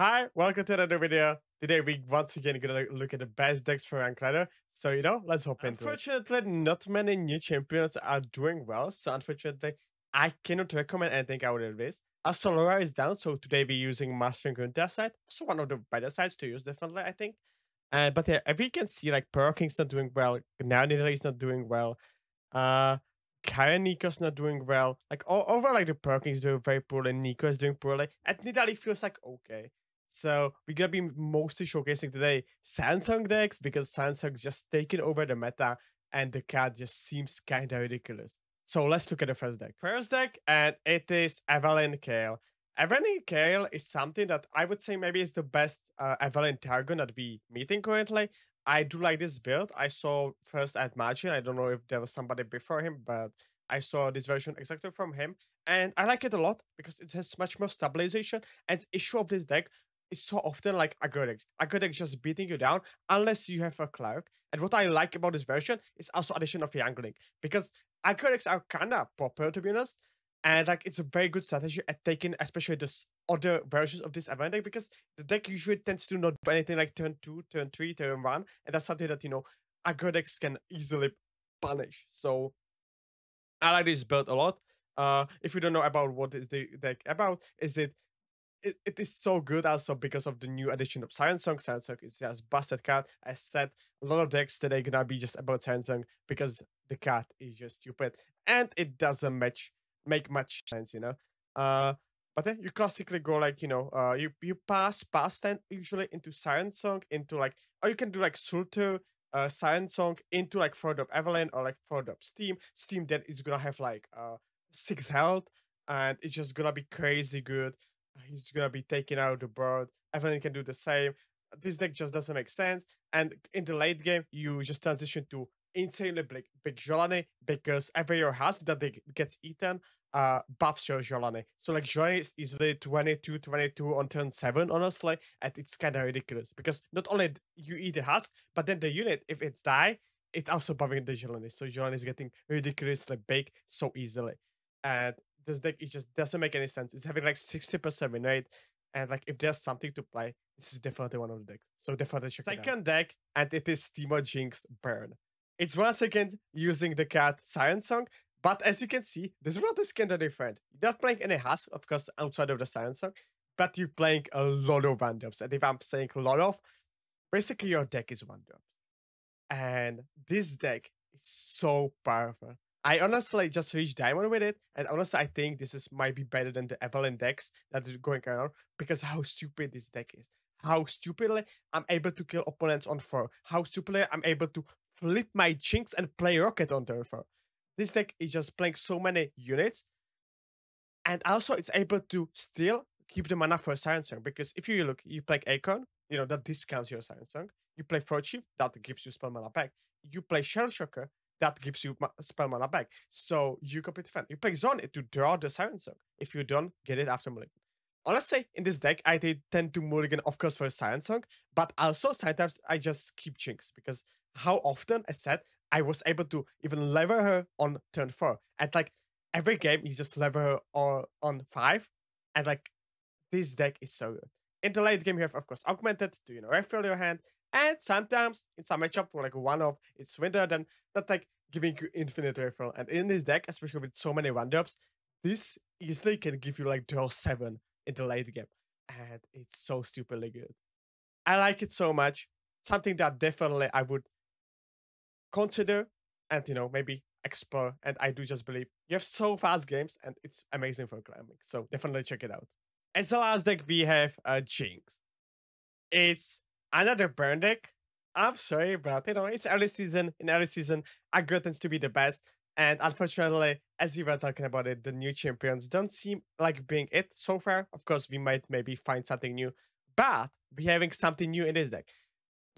Hi, welcome to another video. Today we once again gonna look at the best decks for Rank Ladder. So let's hop into it. Unfortunately, not many new champions are doing well. So unfortunately, I cannot recommend anything out of this. Also, Laura is down, so today we're using Mastering Runeterra side. Also one of the better sides to use, definitely, I think. But yeah, if you can see, like Perking's not doing well, now is not doing well. Kayle and Nico's not doing well. Like over like the Perkins doing very poorly, Nico is doing poorly. And Nidali feels like okay. So we're gonna be mostly showcasing today Samsung decks because Samsung's just taking over the meta and the card just seems kinda ridiculous. So let's look at the first deck. First deck, and it is Evelynn Kayle. Evelynn Kayle is something that I would say maybe is the best Evelynn Targon that we meeting currently. I do like this build. I saw first at Margin. I don't know if there was somebody before him, but I saw this version exactly from him. And I like it a lot because it has much more stabilization. And issue of this deck is so often like Agodic. Agodic just beating you down unless you have a Clerk. And what I like about this version is also addition of Youngling. Because Agodics are kinda proper, to be honest. And like it's a very good strategy at taking especially this other versions of this event deck because the deck usually tends to not do anything like turn 2, turn 3, turn 1. And that's something that, aggro decks can easily punish. So I like this build a lot. If you don't know about what is the deck about, it is so good also because of the new addition of Siren Song. Siren Song is just busted card. I said a lot of decks today gonna be just about Siren Song because the card is just stupid and it doesn't make much sense, but then you classically go like, you pass past 10 usually into Siren Song, into like, or you can do like Sulter, Siren Song into like 4-drop Evelynn or like 4-drop Steam. Steam then is gonna have like 6 health and it's just gonna be crazy good. He's gonna be taking out the board. Evelynn can do the same. This deck just doesn't make sense. And in the late game, you just transition to insanely big Jolane because every your house that they gets eaten buffs your Jolane. So like Jolane is easily 22 on turn 7, honestly, and it's kind of ridiculous because not only you eat the husk, but then the unit, if it's die, it's also buffing the Jolane. So Jolane is getting ridiculously big so easily. And this deck, it just doesn't make any sense. It's having like 60% win rate. And like if there's something to play, this is definitely one of the decks. So definitely check it out. Second deck, and it is Teemo Jinx Burn. It's once again using the card Siren Song, but as you can see, this world is kind of different. You're not playing any husk, of course, outside of the Siren Song, but you're playing a lot of 1-drops. And if I'm saying a lot of, basically your deck is 1-drops. And this deck is so powerful. I honestly just reached diamond with it, and honestly, I think this might be better than the Evelynn decks that are going around because how stupid this deck is. How stupidly I'm able to kill opponents on 4. How stupidly I'm able to flip my Jinx and play Rocket on turn 4. This deck is just playing so many units, and also it's able to still keep the mana for Siren Song because if you look, you play Acorn, that discounts your Siren Song. You play Throat Chief, that gives you spell mana back. You play Shell Shocker, that gives you spell mana back. So you complete defend. You play Zone to draw the Siren Song. If you don't, get it after Mulligan. Honestly, in this deck, I tend to Mulligan, of course, for a Siren Song, but also sometimes I just keep Jinx because how often, I said, I was able to even lever her on turn 4. And like every game, you just lever her on 5. And like this deck is so good. In the late game, you have, of course, Augmented to, refill your hand. And sometimes in some matchup for like one of it's winter, then that like giving you infinite refill. And in this deck, especially with so many 1-drops, this easily can give you like draw 7 in the late game. And it's so stupidly good. I like it so much. Something that definitely I would consider and maybe explore. And I do just believe you have so fast games and it's amazing for climbing. So definitely check it out. As the last deck, we have Jinx. It's another burn deck. I'm sorry, but it's early season. In early season, aggro tends to be the best. And unfortunately, as we were talking about it, the new champions don't seem like being it so far. Of course, we might maybe find something new, but we're having something new in this deck.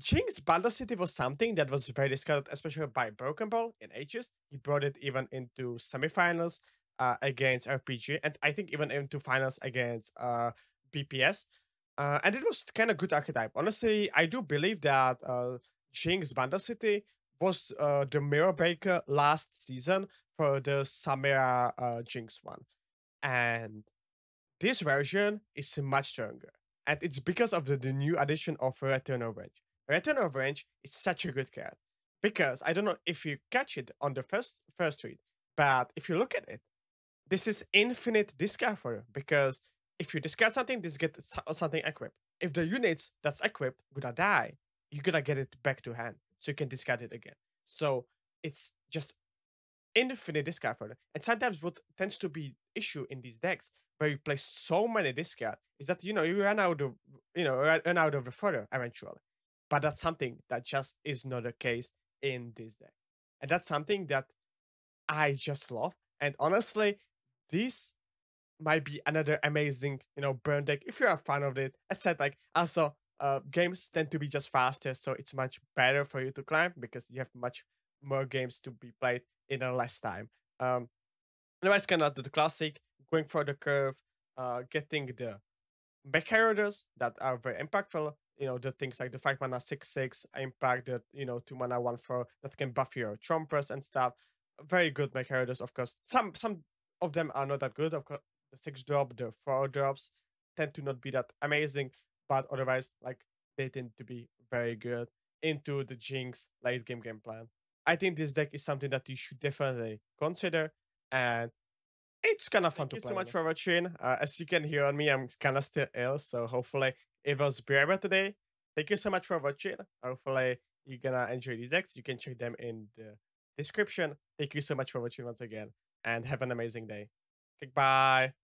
Jinx Bandle City was something that was very discussed, especially by Broken Ball in ages. He brought it even into semifinals against RPG, and I think even into finals against BPS. And it was kind of good archetype. Honestly, I do believe that Jinx Bandle City was the mirror breaker last season for the Samira Jinx one. And this version is much stronger. And it's because of the new addition of Return of Range. Return of Range is such a good card because I don't know if you catch it on the first read, but if you look at it, this is infinite discard for you because if you discard something, this gets something equipped. If the units that's equipped gonna die, you're gonna get it back to hand, so you can discard it again. So it's just infinite discard for them. And sometimes what tends to be issue in these decks where you play so many discard is that you run out of run out of the fodder eventually. But that's something that just is not the case in this deck. And that's something that I just love. And honestly, this might be another amazing, burn deck if you're a fan of it. I said like also games tend to be just faster, so it's much better for you to climb because you have much more games to be played in a less time. Otherwise, cannot do the classic, going for the curve, getting the back heralders that are very impactful. The things like the 5 mana 6/6 impact, the 2 mana 1/4 that can buff your chompers and stuff. Very good back heralders, of course. Some of them are not that good. Of course, the 6 drop, the 4 drops tend to not be that amazing, but otherwise, like they tend to be very good into the Jinx late game plan. I think this deck is something that you should definitely consider, and it's kind of fun to play. Thank you so much for watching. As you can hear on me, I'm kind of still ill, so hopefully it was bearable today. Thank you so much for watching. Hopefully you're gonna enjoy these decks. You can check them in the description. Thank you so much for watching once again, and have an amazing day. Goodbye.